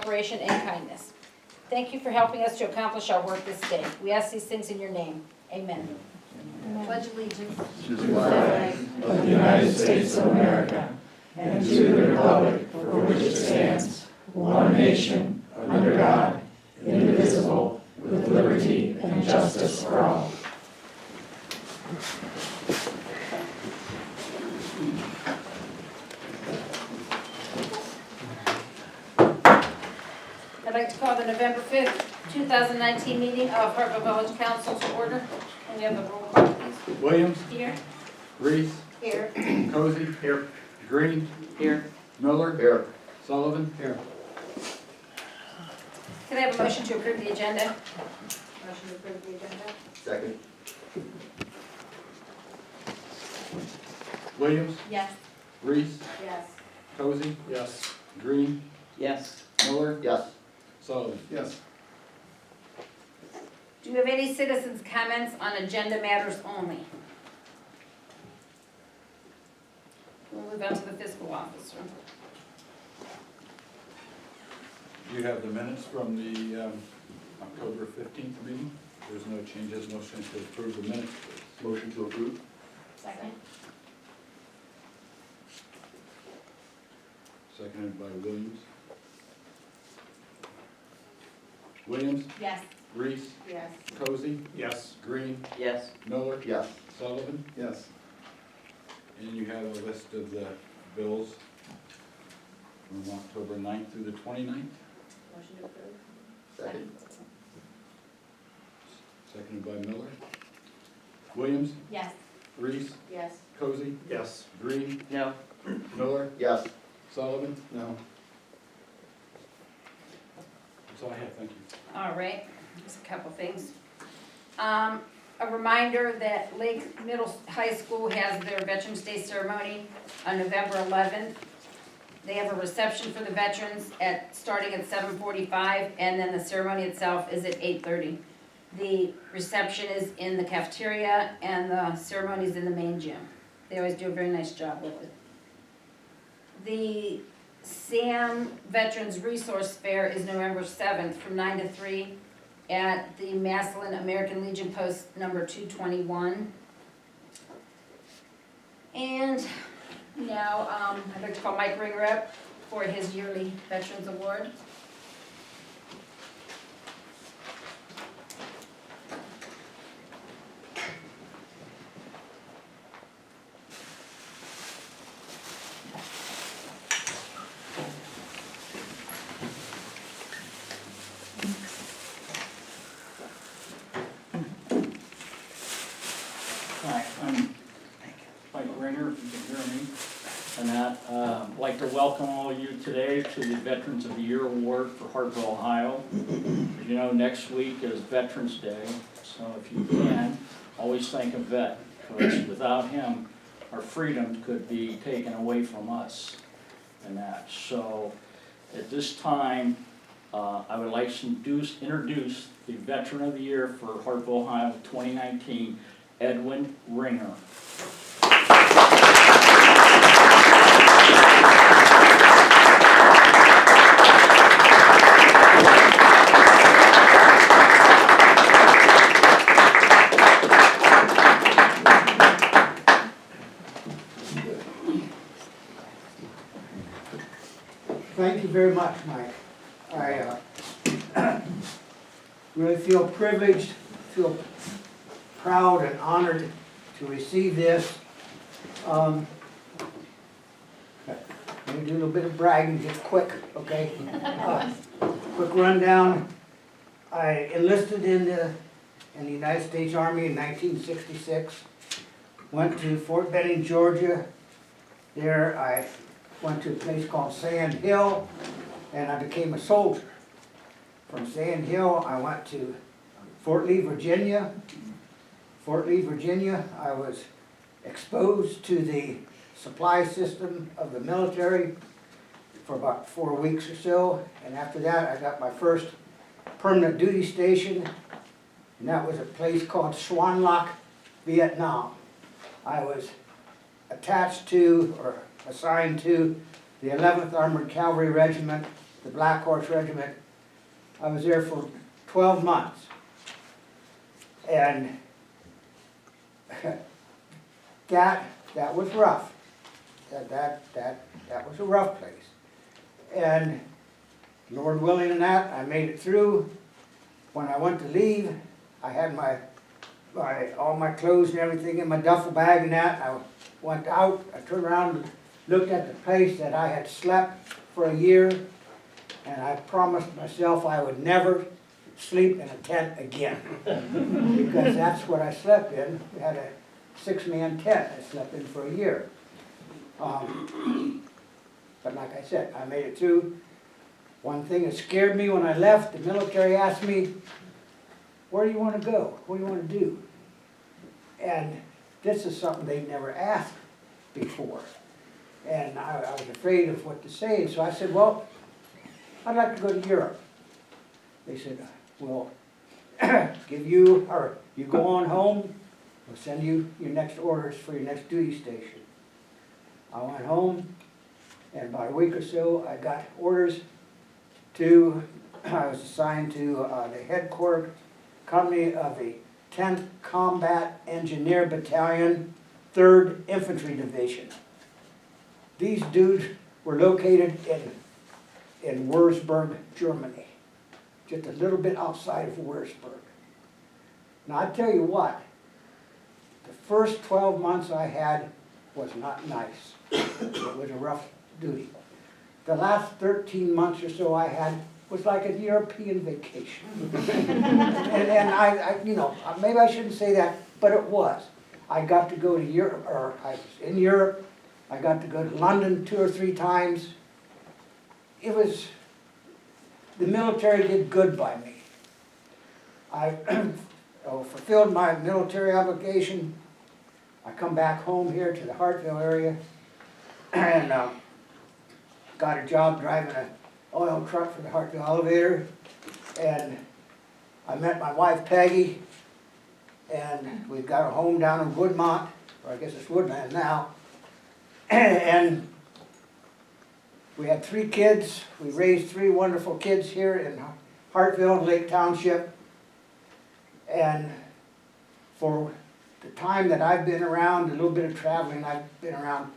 cooperation, and kindness. Thank you for helping us to accomplish our work this day. We ask these things in your name. Amen. Pledge allegiance To the flag of the United States of America and to the republic for which it stands, one nation, under God, indivisible, with liberty and justice for all. I'd like to call the November 5th, 2019 meeting of Hartville Village Council to order. Can we have a roll call, please? Williams, Here. Reese, Here. Cozy, here. Green, Here. Miller, Here. Sullivan, here. Can I have a motion to approve the agenda? Motion to approve the agenda. Second. Williams, Yes. Reese, Yes. Cozy, Yes. Green, Yes. Miller, Yes. Sullivan. Yes. Do you have any citizens' comments on agenda matters only? We'll move on to the fiscal officer. You have the minutes from the October 15th meeting. There's no changes, motion to approve the minutes. Motion to approve. Second. Seconded by Williams. Williams, Yes. Reese, Yes. Cozy, Yes. Green, Yes. Miller, Yes. Sullivan. Yes. And you have a list of the bills from October 9th through the 29th. Motion to approve. Second. Seconded by Miller. Williams, Yes. Reese, Yes. Cozy, Yes. Green, No. Miller, Yes. Sullivan. No. That's all I have, thank you. All right, just a couple things. A reminder that Lake High School has their Veterans Day ceremony on November 11th. They have a reception for the veterans starting at 7:45, and then the ceremony itself is at 8:30. The reception is in the cafeteria, and the ceremony is in the main gym. They always do a very nice job with it. The SAM Veterans Resource Fair is November 7th from 9 to 3 at the Massillon American Legion Post number 221. And now I'd like to call Mike Ringer up for his yearly Veterans Award. Hi, I'm Mike Ringer, if you can hear me. And I'd like to welcome all of you today to the Veterans of the Year Award for Hartville, Ohio. As you know, next week is Veterans Day, so if you can, always think of vet, because without him, our freedom could be taken away from us and that. So at this time, I would like to introduce the Veteran of the Year for Hartville, Ohio 2019, Edwin Ringer. Thank you very much, Mike. I really feel privileged, feel proud and honored to receive this. Let me do a little bit of bragging, just quick, okay? Quick rundown. I enlisted in the United States Army in 1966. Went to Fort Benning, Georgia. There I went to a place called Sand Hill, and I became a soldier. From Sand Hill, I went to Fort Lee, Virginia. Fort Lee, Virginia, I was exposed to the supply system of the military for about 4 weeks or so, and after that I got my first permanent duty station, and that was a place called Swan Lock, Vietnam. I was attached to, or assigned to, the 11th Armored Cavalry Regiment, the Black Horse Regiment. I was there for 12 months. And that was rough. That was a rough place. And Lord willing and that, I made it through. When I went to leave, I had all my clothes and everything in my duffel bag and that. I went out, I turned around and looked at the place that I had slept for a year, and I promised myself I would never sleep in a tent again. Because that's what I slept in. We had a 6-man tent I slept in for a year. But like I said, I made it through. One thing that scared me when I left, the military asked me, where do you want to go? What do you want to do? And this is something they never asked before. And I was afraid of what to say, and so I said, well, I'd like to go to Europe. They said, well, you go on home, we'll send you your next orders for your next duty station. I went home, and about a week or so, I got orders I was assigned to the headquarters company of the 10th Combat Engineer Battalion, 3rd Infantry Division. These dudes were located in Würzburg, Germany, just a little bit outside of Würzburg. Now I tell you what, the first 12 months I had was not nice. It was a rough duty. The last 13 months or so I had was like a European vacation. and I, maybe I shouldn't say that, but it was. I got to go to Europe, or I was in Europe. I got to go to London 2 or 3 times. The military did good by me. I fulfilled my military obligation. I come back home here to the Hartville area and got a job driving an oil truck for the Hartville Elevator. And I met my wife Peggy, and we've got a home down in Woodmont, or I guess it's Woodland now. And we had 3 kids. We raised 3 wonderful kids here in Hartville and Lake Township. And for the time that I've been around, a little bit of traveling I've been around,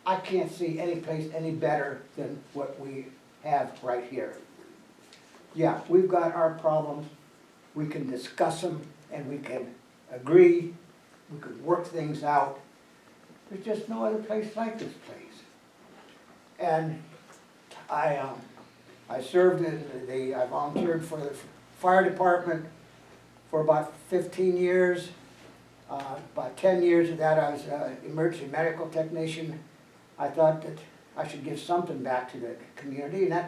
I can't see any place any better than what we have right here. Yeah, we've got our problems. We can discuss them and we can agree. We could work things out. There's just no other place like this place. And I served I volunteered for the fire department for about 15 years. About 10 years of that I was an emergency medical technician. I thought that I should give something back to the community, and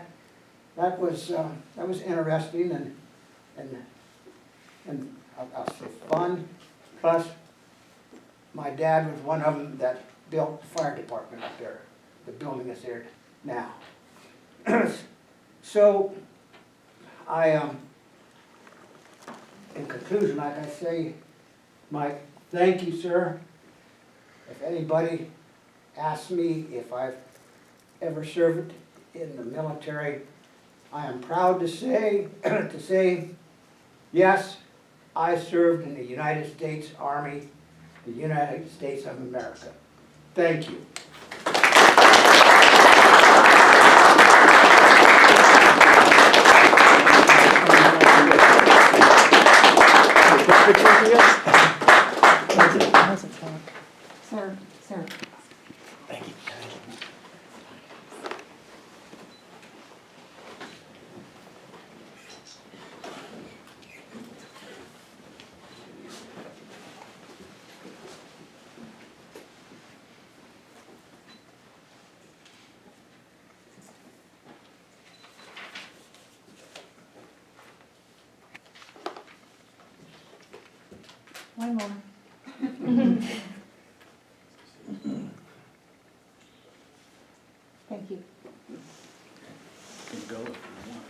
that was interesting and I'll say fun. Plus, my dad was one of them that built the fire department up there. The building is there now. So, in conclusion, like I say, Mike, thank you, sir. If anybody asks me if I've ever served in the military, I am proud to say, yes, I served in the United States Army, the United States of America. Thank you. Sir. Thank you. One more. Thank you. You can go if you want.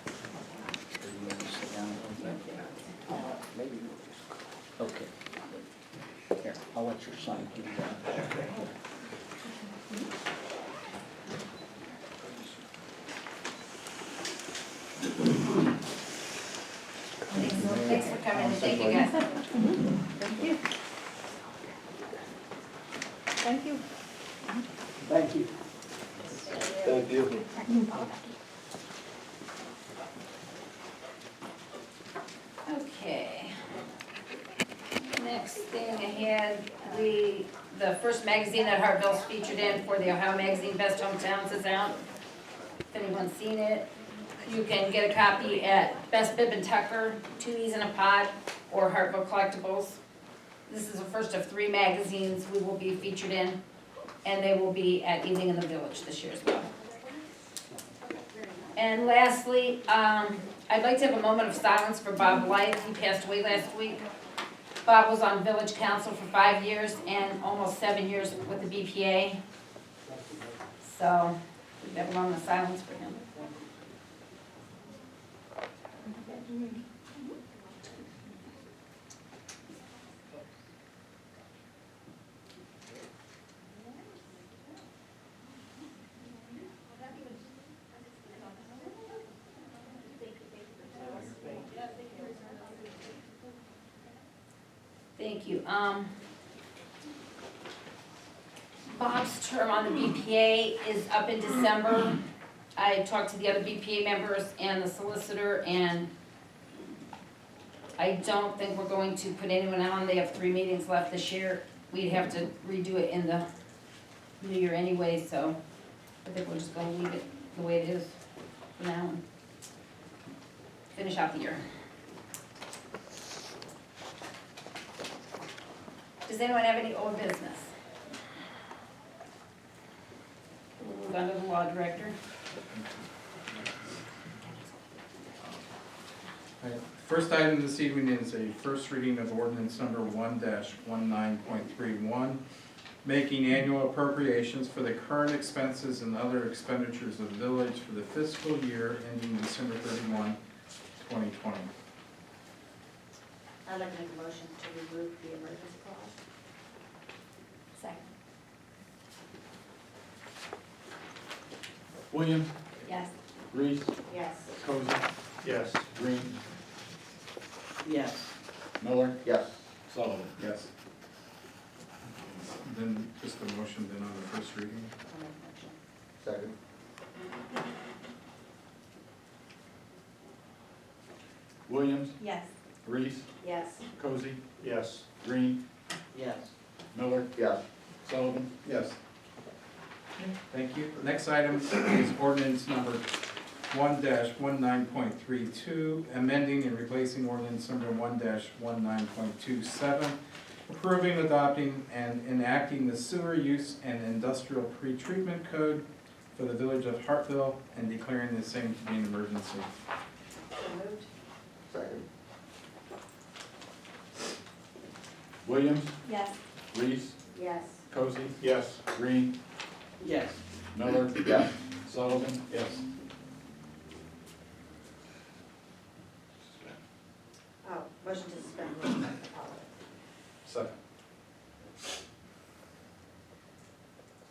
Or you want to sit down a little bit? Maybe we'll just, okay. Here, I'll let your son do that. Thanks for coming, and thank you guys. Thank you. Thank you. Thank you. Thank you. Okay. Next thing I had, the first magazine that Hartville's featured in for the Ohio Magazine Best Hometowns is out. If anyone's seen it, you can get a copy at Best Bib and Tucker, 2 E's in a Pod, or Hartville Collectibles. This is the first of 3 magazines we will be featured in, and they will be at Evening in the Village this year as well. And lastly, I'd like to have a moment of silence for Bob Blythe. He passed away last week. Bob was on Village Council for 5 years and almost 7 years with the BPA. So, we have a moment of silence for him. Thank you. Bob's term on the BPA is up in December. I talked to the other BPA members and the solicitor, and I don't think we're going to put anyone on. They have 3 meetings left this year. We'd have to redo it in the new year anyway, so I think we're just gonna leave it the way it is for now and finish out the year. Does anyone have any old business? We'll move on to the law director. First item this evening is a first reading of ordinance number 1-19.31, making annual appropriations for the current expenses and other expenditures of the village for the fiscal year ending December 31, 2020. I'd like to make a motion to remove the emergency clause. Second. Williams, Yes. Reese, Yes. Cozy, Yes. Green, Yes. Miller, Yes. Sullivan. Yes. Then just a motion then on the first reading. I'll make a motion. Second. Williams, Yes. Reese, Yes. Cozy, Yes. Green, Yes. Miller, Yes. Sullivan? Yes. Thank you. Next item is ordinance number 1-19.32, amending and replacing ordinance number 1-19.27, approving, adopting, and enacting the sewer use and industrial pretreatment code for the village of Hartville and declaring the same to be an emergency. So moved. Second. Williams, Yes. Reese, Yes. Cozy, Yes. Green, Yes. Miller, Yes. Sullivan? Yes. Oh, motion to suspend rules. Second.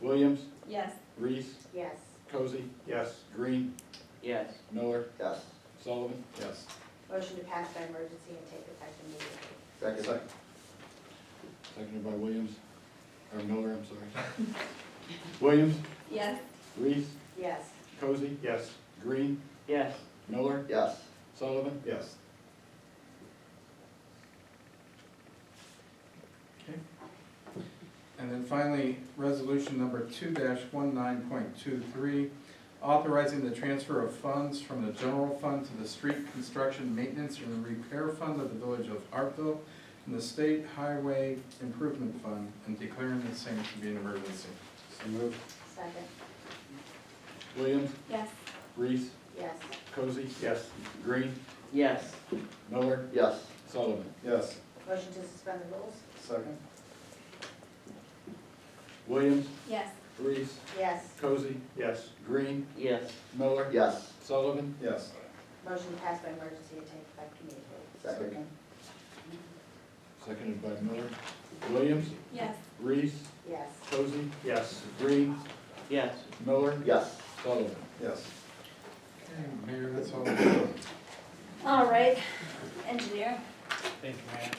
Williams, Yes. Reese, Yes. Cozy, Yes. Green, Yes. Miller, Yes. Sullivan? Yes. Motion to pass by emergency and take effect immediately. Second. Seconded by Williams, or Miller, I'm sorry. Williams, Yes. Reese, Yes. Cozy, Yes. Green, Yes. Miller, Yes. Sullivan? Yes. Okay. And then finally, resolution number 2-19.23, authorizing the transfer of funds from the general fund to the street construction maintenance and repair fund of the village of Hartville and the state highway improvement fund and declaring the same to be an emergency. So moved. Second. Williams, Yes. Reese, Yes. Cozy, Yes. Green, Yes. Miller, Yes. Sullivan? Yes. Motion to suspend the rules. Second. Williams, Yes. Reese, Yes. Cozy, Yes. Green, Yes. Miller, Yes. Sullivan? Yes. Motion to pass by emergency and take effect immediately. Second. Seconded by Miller. Williams, Yes. Reese, Yes. Cozy, Yes. Green, Yes. Miller, Yes. Sullivan? Yes. Okay, Mayor, that's all. All right, engineer. Thank you, Mayor.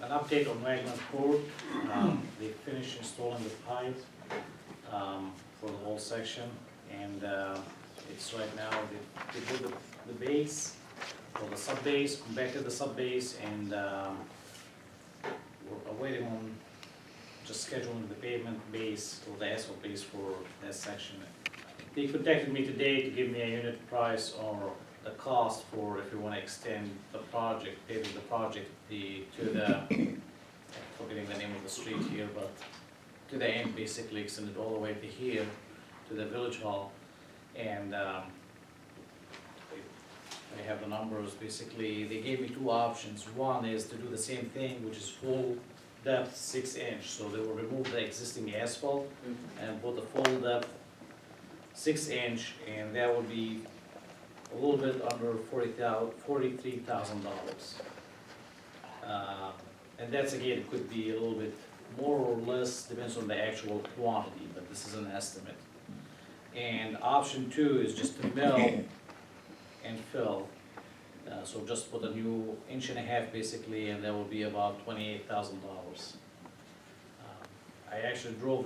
An update on Wagner Court. They finished installing the pipe for the whole section, and it's right now, they did the base, or the sub-base, compacted the sub-base, and we're waiting on just scheduling the pavement base, or the asphalt base for that section. They contacted me today to give me a unit price or the cost for if you wanna extend the project, paving the project, to the, forgetting the name of the street here, but to the end, basically extend it all the way to here, to the village hall. And I have the numbers, basically, they gave me two options. One is to do the same thing, which is full depth 6 inch, so they will remove the existing asphalt and put a full depth 6 inch, and that would be a little bit under $43,000. And that's, again, it could be a little bit more or less, depends on the actual quantity, but this is an estimate. And option two is just to mill and fill. So just put a new 1.5 inches basically, and that will be about $28,000. I actually drove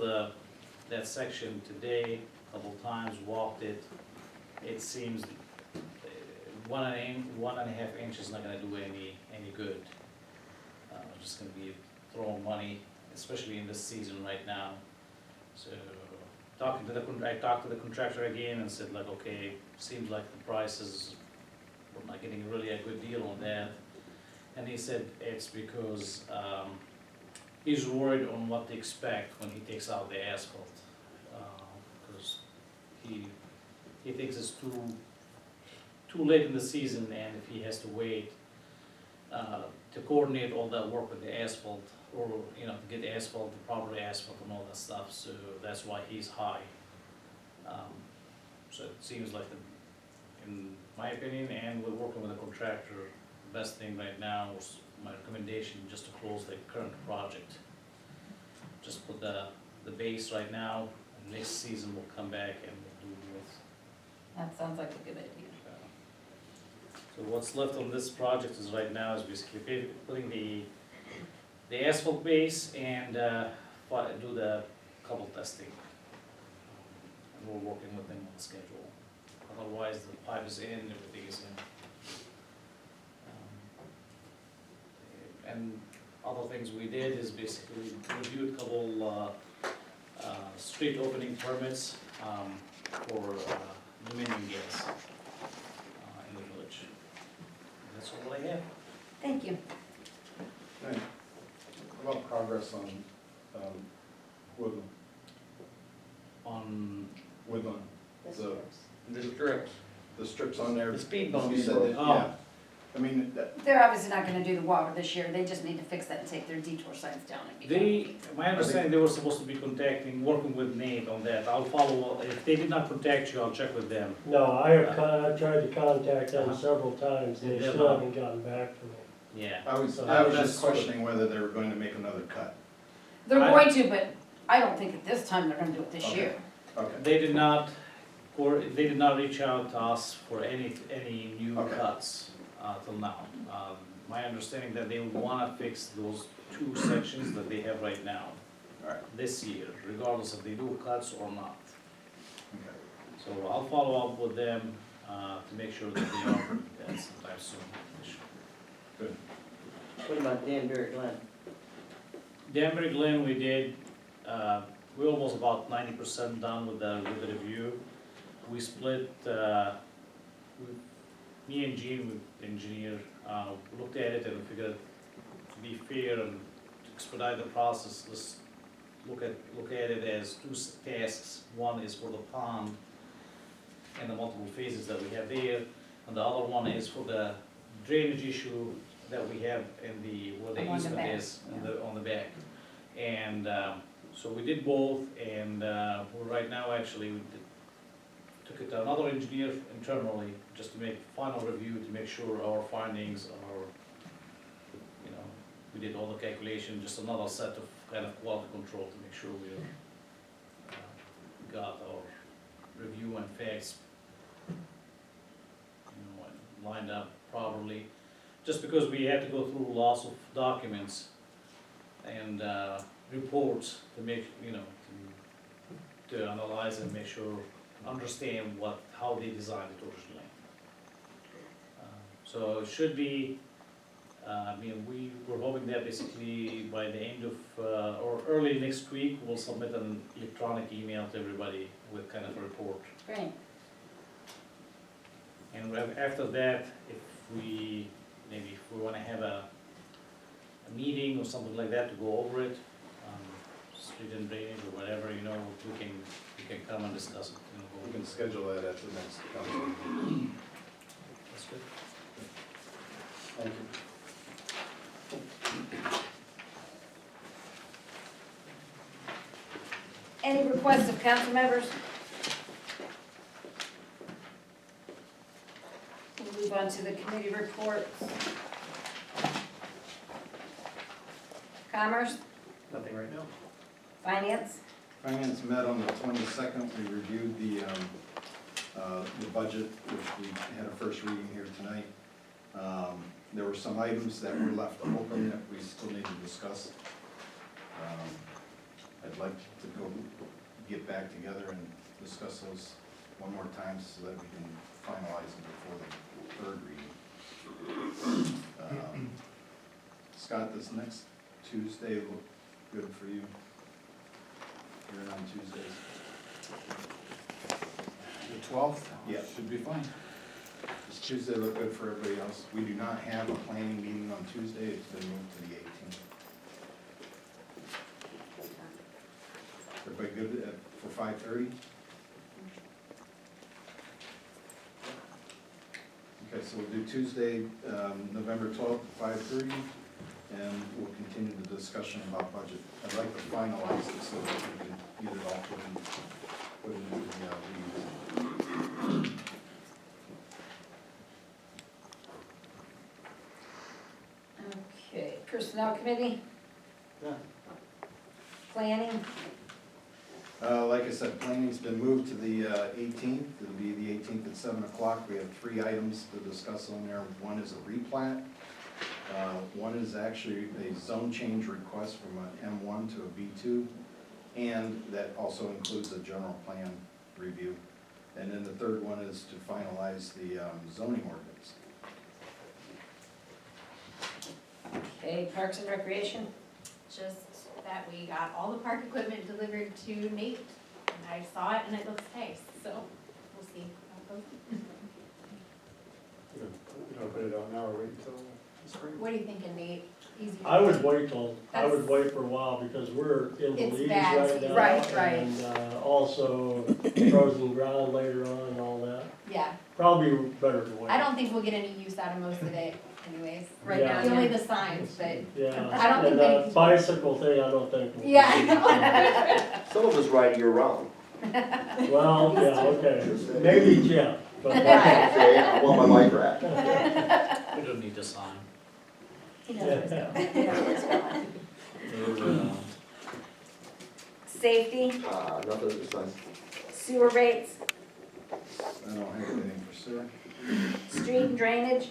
that section today a couple times, walked it. It seems 1.5 inches is not gonna do any good. Just gonna be throwing money, especially in this season right now. So I talked to the contractor again and said like, okay, seems like the prices, we're not getting really a good deal on that. And he said it's because he's worried on what to expect when he takes out the asphalt. Because he thinks it's too late in the season, and if he has to wait to coordinate all that work with the asphalt, or, you know, to get asphalt, the proper asphalt and all that stuff, so that's why he's high. So it seems like, in my opinion, and we're working with a contractor, the best thing right now was my recommendation, just to close the current project. Just put the base right now, and next season we'll come back and we'll do both. That sounds like a good idea. So what's left on this project is right now is basically putting the asphalt base and do the couple testing. And we're working with them on the schedule. Otherwise, the pipe is in, everything is in. And other things we did is basically reviewed a couple street opening permits for Dominion gas in the village. And that's all I have. Thank you. Hey, how about progress on Woodland? On Woodland, This The- works. The strips. the strips on there. The speed You bumps. said that, Oh. yeah. I mean, They're obviously not gonna do the water this year, they just need to fix that and take their detour signs down and be done. my understanding, they were supposed to be working with Nate on that. I'll follow, if they did not contact you, I'll check with them. No, I've tried to contact them Uh-huh. several times, they Yeah. still haven't gotten back to me. Yeah. I was So just that's- questioning whether they were going to make another cut. They're I- going to, but I don't think at this time they're gonna do it this Okay. year. Okay, They did not reach out to us for any new Okay. cuts till now. My understanding that they would wanna fix those 2 sections that they have right now, alright, this year, regardless if they do cuts or not. okay. So I'll follow up with them to make sure that they are that sometime soon. What about Danbury Glen? Danbury Glen, we did, we're almost about 90% done with the review. We split, me and Gene, with the engineer, looked at it and figured to be fair and to expedite the process, let's look at it as 2 tasks. One is for the pond and the multiple phases that we have there, and the other one is for the drainage issue that we have in where the On the easement back, is, on the back. And so we did both, and we're right now, actually, took it to another engineer internally, just to make final review, to make sure our findings are, you know, we did all the calculation, just another set of kind of quality control to make sure we're, got our review and facts, you know, lined up properly. Just because we had to go through lots of documents and reports to make, to analyze and make sure, understand how they designed it originally. So it should be, we were hoping that basically by the end of, or early next week, we'll submit an electronic email to everybody with kind of a report. Great. And after that, if we wanna have a meeting or something like that to go over it, street and drainage or whatever, we can come and discuss it. We can schedule that at the next council meeting. That's good. Thank you. Any requests of council members? We'll move on to the committee reports. Commerce, Nothing right now. finance, Finance met on the 22nd, we reviewed the budget, which we had a first reading here tonight. There were some items that were left open that we still need to discuss. I'd like to get back together and discuss those one more time so that we can finalize them before the third reading. Scott, does next Tuesday look good for you? Here on Tuesdays? The 12th? Yeah. Should be fine. Does Tuesday look good for everybody else? We do not have a planning meeting on Tuesday, it's been moved to the 18th. Everybody good for 5:30? Okay, so we'll do Tuesday, November 12th at 5:30, and we'll continue the discussion about budget. I'd like to finalize it so that we can get it all put into the leads. okay, personnel committee, Yeah. planning, Like I said, planning's been moved to the 18th, it'll be the 18th at 7 o'clock. We have 3 items to discuss on there. One is a replat. One is actually a zone change request from an M1 to a B2, and that also includes a general plan review. And then the third one is to finalize the zoning ordinance. okay, parks and recreation, Just that we got all the park equipment delivered to Nate, and I saw it and it looks nice, so we'll see how it goes. You don't put it out now or wait until the spring? What are you thinking, Nate? Easy. I would wait for a while because we're in the It's leaves bad right season. now. Right. And also frozen ground later on and all that. Yeah, Probably better to wait. I don't think we'll get any use out of most of it anyways. right Yeah. now, Only yeah. the signs, but Yeah. I don't think And many that people- bicycle thing, I don't think. will- yeah, I know. Some of us ride year round. Well, yeah, okay. Maybe Jeff, but. Say, I want my bike rack. We don't need to sign. He knows where it's going. He knows where it's going. Safety, Nothing at this time. sewer rates, I don't have anything for sewer. street and drainage,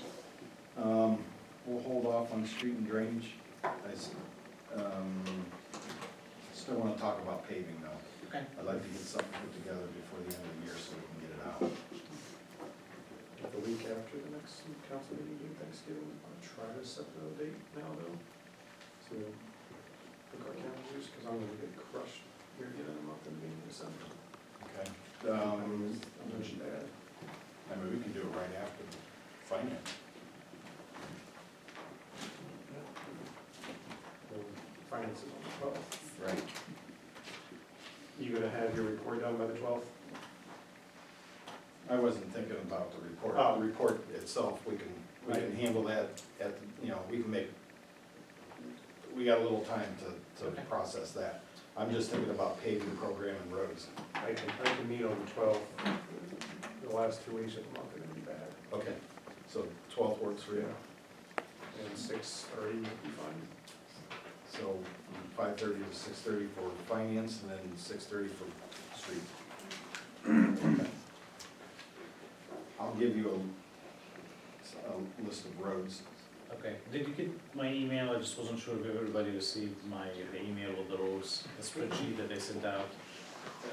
We'll hold off on street and drainage. Still wanna talk about paving though. Okay. I'd like to get something put together before the end of the year so we can get it out. The week after the next council meeting, during Thanksgiving, I'll try to set the date now though. So, look our calendars, because I'm gonna get crushed here again in a month in the beginning of December. Okay. I'm pushing that. I mean, we can do it right after finance. Finance is on the 12th. Right. You gonna have your report done by the 12th? I wasn't thinking about the report. Oh. The report itself, we can handle that at, we can we got a little time to Okay. process that. I'm just thinking about paving program and roads. I can meet on the 12th. The last 2 weeks of the month are gonna be bad. Okay, so 12th works for you. And 6:30 would be fine. So 5:30 to 6:30 for finance and then 6:30 for street. Okay. I'll give you a list of roads. Okay, did you get my email? I just wasn't sure if everybody received the email with the rows, the spreadsheet that they sent out.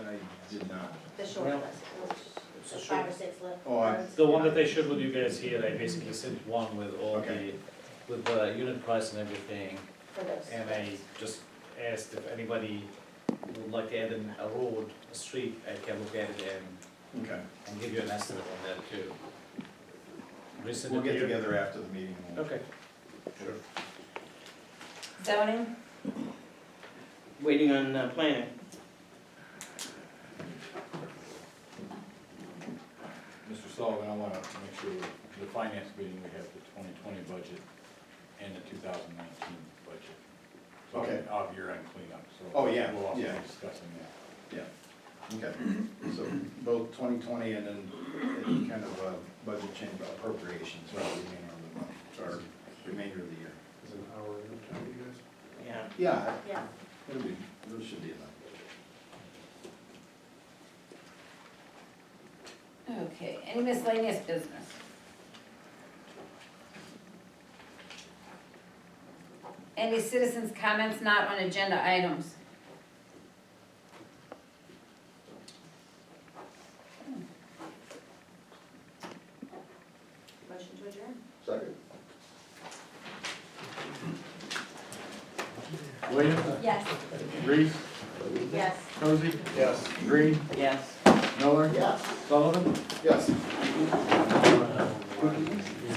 I did not. The short Well, list, It's the a 5 or short, 6 list. Oh, I- roads. the one that they showed with you guys here, I basically sent one with all the, Okay. with the unit price and everything. For those. And I just asked if anybody would like to add in a road, a street, I can look at it Okay. and give you an estimate on that too. Resend We'll it to get you? together after the meeting. Okay, sure. Zoning, Waiting on planning. Mr. Sullivan, I want to make sure the finance meeting, we have the 2020 budget and the 2019 budget. So Okay. of year-end cleanup, so. Oh, yeah, We'll also yeah. be discussing that. Okay, so both 2020 and then any kind of budget change appropriations for the remainder of the month, or remainder of the year. Is it an hour in time, you guys? Yeah. Yeah, Yeah. it'll be, there should be enough. okay, any miscellaneous business? Any citizens' comments not on agenda items? Motion to adjourn. Second. Williams, Yes. Reese, Yes. Cozy? Yes. Green, Yes. Miller, Yes. Sullivan? Yes.